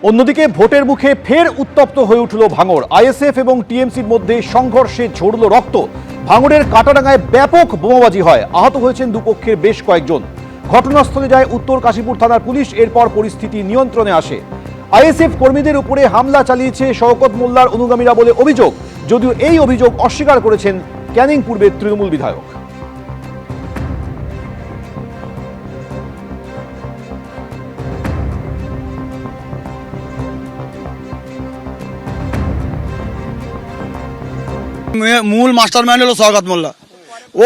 অন্যদিকে ভোটের মুখে ফের উত্তপ্ত হয়ে উঠল ভাঙড়। আইএসএফ এবং টিএমসির মধ্যে সংঘর্ষে ঝরল রক্ত। ভাঙড়ের কাটাডাঙ্গায় ব্যাপক বোমাবাজি হয়, আহত হয়েছেন দুপক্ষের বেশ কয়েকজন। ঘটনাস্থলে যায় উত্তর কাশীপুর থানার পুলিশ। এরপর পরিস্থিতি নিয়ন্ত্রণে আসে। আইএসএফ কর্মীদের উপরে হামলা চালিয়েছে শওকত মোল্লার অনুগামীরা বলে অভিযোগ, যদিও এই অভিযোগ অস্বীকার করেছেন ক্যানিং পূর্বের তৃণমূল বিধায়ক। মূল মাস্টারমাইন্ড হলো শওকত মোল্লা।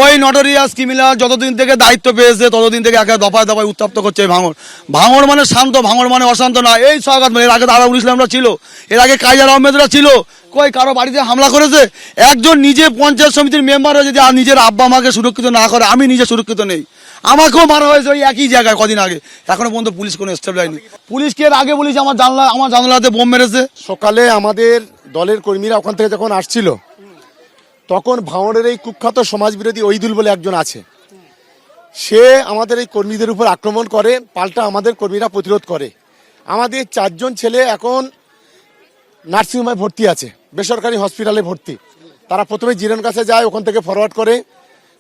ওই নটোরিয়াস ক্রিমিনাল যতদিন থেকে দায়িত্ব পেয়েছে ততদিন থেকে একে দফায় দফায় উত্তপ্ত করছে ভাঙড়। ভাঙড় মানে শান্ত, ভাঙড় মানে অশান্ত না। এই শওকত মোল্লা, এর আগে আরাবুল ইসলামরা ছিল, এর আগে কাইজার আহমেদরা ছিল, কই কারো বাড়িতে হামলা করেছে? একজন নিজে পঞ্চায়েত সমিতির মেম্বার হয়ে যদি নিজের আব্বা মাকে সুরক্ষিত না করে, আমি নিজে সুরক্ষিত নেই। আমাকেও মারা হয়েছে ওই একই জায়গায় কদিন আগে, এখনো পর্যন্ত পুলিশ কোনো স্টেপ নেয়নি। পুলিশকে এর আগে বলেছে আমার জানলাতে বোম মেরেছে। সকালে আমাদের দলের কর্মীরা ওখান থেকে যখন আসছিল, তখন ভাঙড়ের এই কুখ্যাত সমাজবিরোধী ওইদুল বলে একজন আছে, সে আমাদের এই কর্মীদের উপর আক্রমণ করে, পাল্টা আমাদের কর্মীরা প্রতিরোধ করে। আমাদের 4 জন ছেলে এখন নার্সিংহোমে ভর্তি আছে, বেসরকারি হসপিটালে ভর্তি। তারা প্রথমে জিরন কাছে যায়, ওখান থেকে ফরওয়ার্ড করে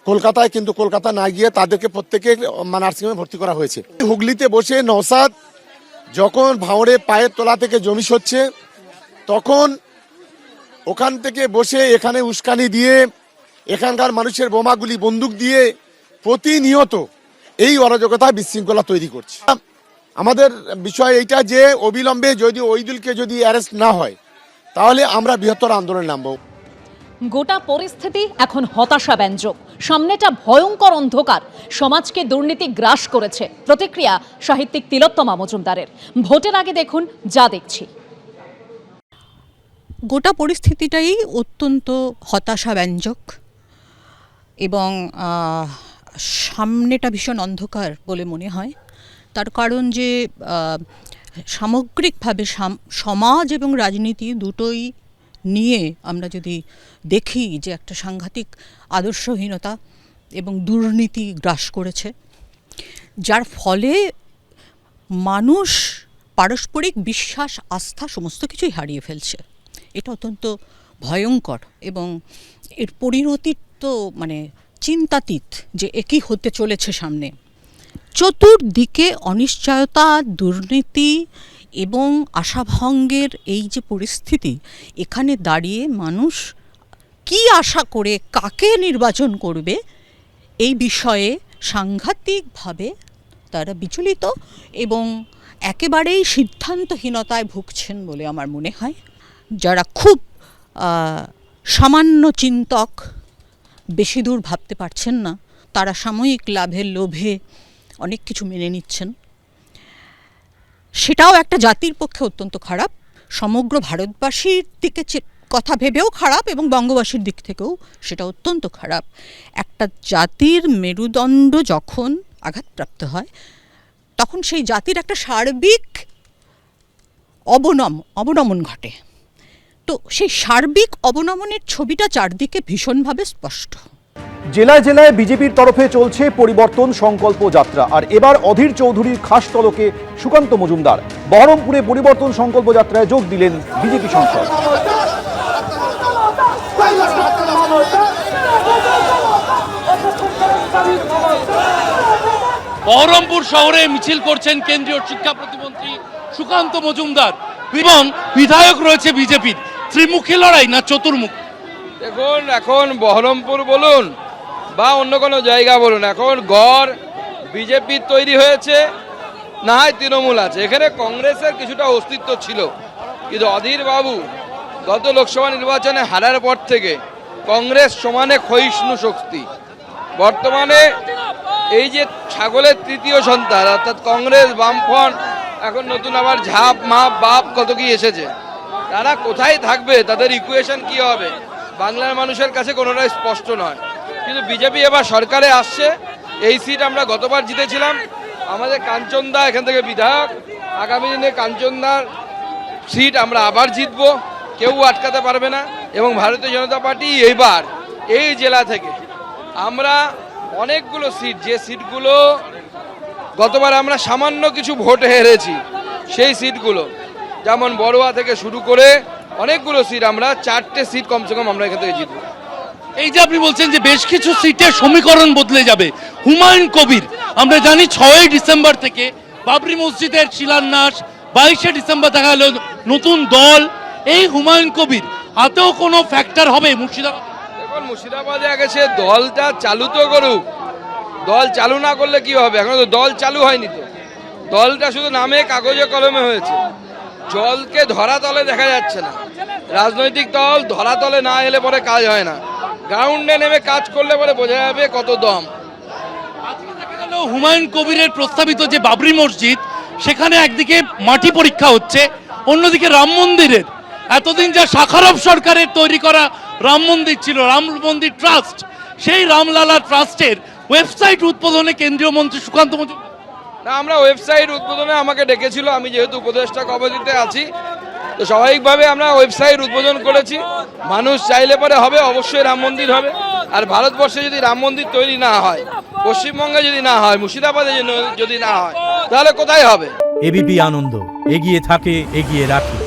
কলকাতায়, কিন্তু কলকাতা না গিয়ে তাদেরকে প্রত্যেকে নার্সিংহোমে ভর্তি করা হয়েছে। হুগলিতে বসে নওসাদ যখন ভাঙড়ে পায়ের তলা থেকে জমি সচ্ছে, তখন ওখান থেকে বসে এখানে উস্কানি দিয়ে, এখানকার মানুষের বোমাগুলি বন্দুক দিয়ে প্রতিনিয়ত এই অরাজকতা বিশৃঙ্খলা তৈরি করছে। আমাদের বিষয় এইটা যে অবিলম্বে যদি ওইদুলকে যদি অ্যারেস্ট না হয়, তাহলে আমরা বৃহত্তর আন্দোলনে নামব। গোটা পরিস্থিতি এখন হতাশাব্যঞ্জক। সামনেটা ভয়ঙ্কর অন্ধকার, সমাজকে দুর্নীতি গ্রাস করেছে। প্রতিক্রিয়া সাহিত্যিক তিলোত্তমা মজুমদারের। ভোটের আগে দেখুন যা দেখছি। গোটা পরিস্থিতিটাই অত্যন্ত হতাশাব্যঞ্জক এবং সামনেটা ভীষণ অন্ধকার বলে মনে হয়। তার কারণ যে সামগ্রিকভাবে সমাজ এবং রাজনীতি দুটোই নিয়ে আমরা যদি দেখি যে একটা সাংঘাতিক আদর্শহীনতা এবং দুর্নীতি গ্রাস করেছে, যার ফলে মানুষ পারস্পরিক বিশ্বাস, আস্থা সমস্ত কিছুই হারিয়ে ফেলছে। এটা অত্যন্ত ভয়ঙ্কর এবং এর পরিণতি তো মানে চিন্তাতীত যে একই হতে চলেছে সামনে। চতুর্দিকে অনিশ্চয়তা, দুর্নীতি এবং আশাভঙ্গের এই যে পরিস্থিতি, এখানে দাঁড়িয়ে মানুষ কি আশা করে কাকে নির্বাচন করবে এই বিষয়ে সাংঘাতিকভাবে তারা বিচলিত এবং একেবারেই সিদ্ধান্তহীনতায় ভুগছেন বলে আমার মনে হয়। যারা খুব সামান্য চিন্তক, বেশি দূর ভাবতে পারছেন না, তারা সাময়িক লাভের লোভে অনেক কিছু মেনে নিচ্ছেন। সেটাও একটা জাতির পক্ষে অত্যন্ত খারাপ, সমগ্র ভারতবাসীর দিকে কথা ভেবেও খারাপ এবং বঙ্গবাসীর দিক থেকেও সেটা অত্যন্ত খারাপ। একটা জাতির মেরুদণ্ড যখন আঘাতপ্রাপ্ত হয়, তখন সেই জাতির একটা সার্বিক অবনমন ঘটে। তো সেই সার্বিক অবনমনের ছবিটা চারদিকে ভীষণভাবে স্পষ্ট। জেলায় জেলায় বিজেপির তরফে চলছে পরিবর্তন সংকল্প যাত্রা। আর এবার অধীর চৌধুরীর খাস তলকে সুকান্ত মজুমদার। বহরমপুরে পরিবর্তন সংকল্প যাত্রায় যোগ দিলেন বিজেপি সাংসদ। বহরমপুর শহরে মিছিল করছেন কেন্দ্রীয় শিক্ষা প্রতিমন্ত্রী সুকান্ত মজুমদার এবং বিধায়ক রয়েছে বিজেপির। ত্রিমুখী লড়াই না চতুর্মুখ? দেখুন, এখন বহরমপুর বলুন বা অন্য কোনো জায়গা বলুন, এখন গড় বিজেপির তৈরি হয়েছে, না হয় তৃণমূল আছে। এখানে কংগ্রেসের কিছুটা অস্তিত্ব ছিল, কিন্তু অধীর বাবু গত লোকসভা নির্বাচনে হারার পর থেকে কংগ্রেস সমানে ক্ষয়িষ্ণু শক্তি। বর্তমানে এই যে ছাগলের তৃতীয় সন্তান অর্থাৎ কংগ্রেস, বামফ্রন্ট, এখন নতুন আবার ঝাপ মাপ বাপ কত কি এসেছে, তারা কোথায় থাকবে, তাদের ইকুয়েশন কি হবে, বাংলার মানুষের কাছে কোনোটাই স্পষ্ট নয়। কিন্তু বিজেপি এবার সরকারে আসছে। এই সিট আমরা গতবার জিতেছিলাম, আমাদের কাঞ্চনদা এখান থেকে বিধায়ক, আগামী দিনে কাঞ্চনদার সিট আমরা আবার জিতব, কেউ আটকাতে পারবে না। এবং ভারতীয় জনতা পার্টি এইবার এই জেলা থেকে আমরা অনেকগুলো সিট, যে সিটগুলো গতবার আমরা সামান্য কিছু ভোটে হেরেছি, সেই সিটগুলো যেমন বড়োয়া থেকে শুরু করে অনেকগুলো সিট, আমরা 4টে সিট কমসে কম আমরা এখান থেকে জিতবো। এই যে আপনি বলছেন যে বেশ কিছু সিটের সমীকরণ বদলে যাবে, হুমায়ুন কবির আমরা জানি 6ই ডিসেম্বর থেকে বাবরি মসজিদের শিলান্যাস, 22শে ডিসেম্বর দেখা গেল নতুন দল, এই হুমায়ুন কবির হাতেও কোনো ফ্যাক্টর হবে মুর্শিদাবাদ? দেখুন মুর্শিদাবাদে আগে সে দলটা চালু তো করুক, দল চালু না করলে কি হবে? এখন তো দল চালু হয়নি, তো দলটা শুধু নামে কাগজে কলমে হয়েছে, জলকে ধরাতলে দেখা যাচ্ছে না। রাজনৈতিক দল ধরাতলে না এলে পরে কাজ হয় না, গ্রাউন্ডে নেমে কাজ করলে পরে বোঝা যাবে কত দম। আজকে দেখা গেল হুমায়ুন কবিরের প্রস্তাবিত যে বাবরি মসজিদ, সেখানে একদিকে মাটি পরীক্ষা হচ্ছে, অন্যদিকে রাম মন্দিরের এতদিন যা শাখারব সরকারের তৈরি করা রাম মন্দির ছিল, রাম মন্দির ট্রাস্ট, সেই রামলালা ট্রাস্টের ওয়েবসাইট উদ্বোধনে কেন্দ্রীয় মন্ত্রী সুকান্ত মজুমদার। না, আমরা ওয়েবসাইট উদ্বোধনে আমাকে ডেকেছিল, আমি যেহেতু উপদেষ্টা কমিটিতে আছি, তো স্বাভাবিকভাবে আমরা ওয়েবসাইট উদ্বোধন করেছি। মানুষ চাইলে পরে হবে, অবশ্যই রাম মন্দির হবে। আর ভারতবর্ষে যদি রাম মন্দির তৈরি না হয়, পশ্চিমবঙ্গে যদি না হয়, মুর্শিদাবাদে যদি না হয়, তাহলে কোথায় হবে? এবিপি আনন্দ, এগিয়ে থাকে, এগিয়ে রাখে।